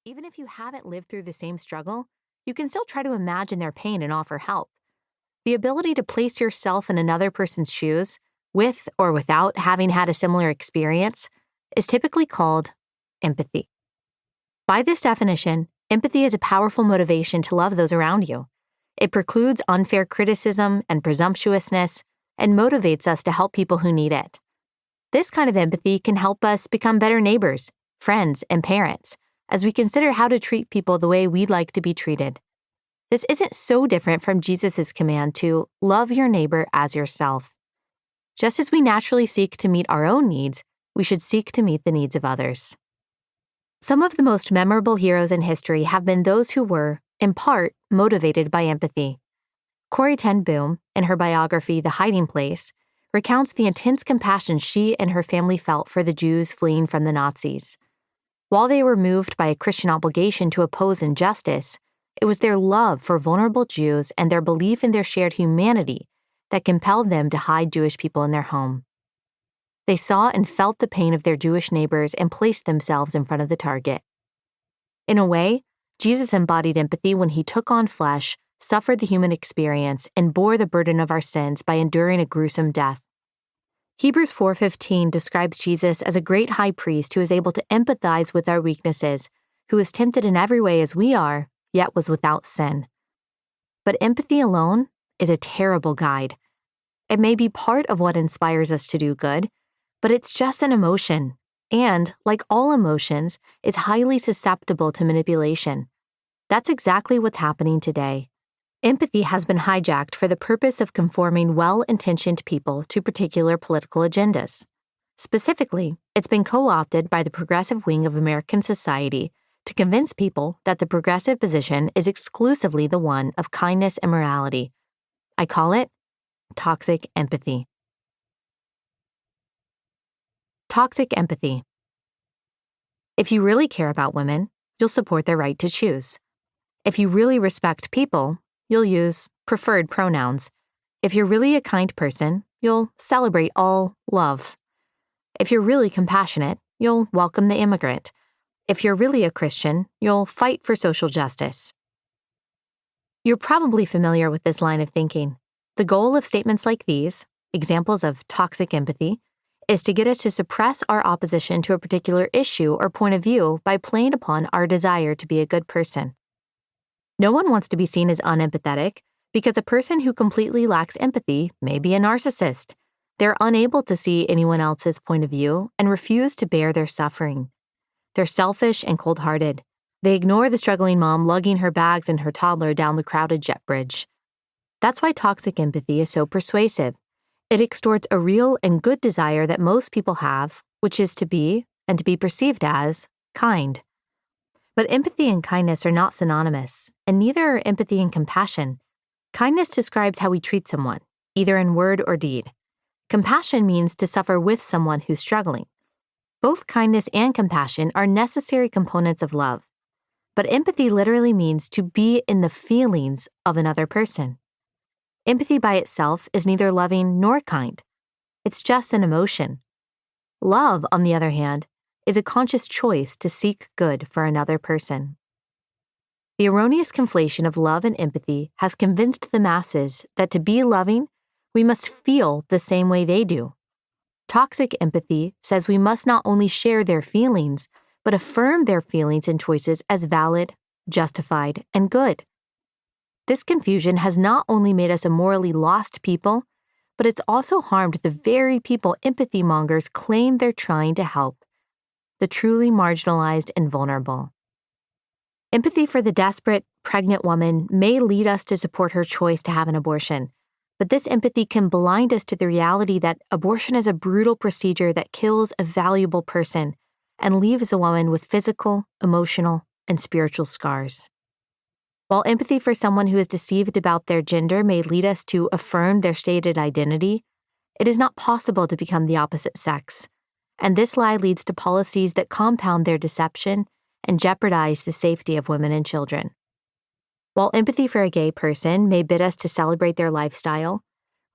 Even if you haven't lived through the same struggle, you can still try to imagine their pain and offer help. The ability to place yourself in another person's shoes, with or without having had a similar experience, is typically called empathy. By this definition, empathy is a powerful motivation to love those around you. It precludes unfair criticism and presumptuousness and motivates us to help people who need it. This kind of empathy can help us become better neighbors, friends, and parents as we consider how to treat people the way we'd like to be treated. This isn't so different from Jesus' command to love your neighbor as yourself. Just as we naturally seek to meet our own needs, we should seek to meet the needs of others. Some of the most memorable heroes in history have been those who were, in part, motivated by empathy. Corrie ten Boom, in her biography The Hiding Place, recounts the intense compassion she and her family felt for the Jews fleeing from the Nazis. While they were moved by a Christian obligation to oppose injustice, it was their love for vulnerable Jews and their belief in their shared humanity that compelled them to hide Jewish people in their home. They saw and felt the pain of their Jewish neighbors and placed themselves in front of the target. In a way, Jesus embodied empathy when he took on flesh, suffered the human experience, and bore the burden of our sins by enduring a gruesome death. Hebrews 4:15 describes Jesus as a great high priest who is able to empathize with our weaknesses, who is tempted in every way as we are, yet was without sin. But empathy alone is a terrible guide. It may be part of what inspires us to do good, but it's just an emotion, and, like all emotions, is highly susceptible to manipulation. That's exactly what's happening today. Empathy has been hijacked for the purpose of conforming well-intentioned people to particular political agendas. Specifically, it's been co-opted by the progressive wing of American society to convince people that the progressive position is exclusively the one of kindness and morality. I call it toxic empathy. Toxic empathy. If you really care about women, you'll support their right to choose. If you really respect people, you'll use preferred pronouns. If you're really a kind person, you'll celebrate all love. If you're really compassionate, you'll welcome the immigrant. If you're really a Christian, you'll fight for social justice. You're probably familiar with this line of thinking. The goal of statements like these, examples of toxic empathy, is to get us to suppress our opposition to a particular issue or point of view by playing upon our desire to be a good person. No one wants to be seen as unempathetic because a person who completely lacks empathy may be a narcissist. They're unable to see anyone else's point of view and refuse to bear their suffering. They're selfish and cold-hearted. They ignore the struggling mom lugging her bags and her toddler down the crowded jet bridge. That's why toxic empathy is so persuasive. It extorts a real and good desire that most people have, which is to be, and to be perceived as, kind. But empathy and kindness are not synonymous, and neither are empathy and compassion. Kindness describes how we treat someone, either in word or deed. Compassion means to suffer with someone who's struggling. Both kindness and compassion are necessary components of love. But empathy literally means to be in the feelings of another person. Empathy by itself is neither loving nor kind. It's just an emotion. Love, on the other hand, is a conscious choice to seek good for another person. The erroneous conflation of love and empathy has convinced the masses that to be loving, we must feel the same way they do. Toxic empathy says we must not only share their feelings, but affirm their feelings and choices as valid, justified, and good. This confusion has not only made us a morally lost people, but it's also harmed the very people empathy mongers claim they're trying to help, the truly marginalized and vulnerable. Empathy for the desperate, pregnant woman may lead us to support her choice to have an abortion, but this empathy can blind us to the reality that abortion is a brutal procedure that kills a valuable person and leaves a woman with physical, emotional, and spiritual scars. While empathy for someone who is deceived about their gender may lead us to affirm their stated identity, it is not possible to become the opposite sex, and this lie leads to policies that compound their deception and jeopardize the safety of women and children. While empathy for a gay person may bid us to celebrate their lifestyle,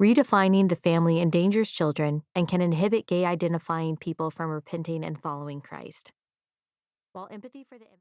redefining the family endangers children and can inhibit gay-identifying people from repenting and following Christ. While empathy for the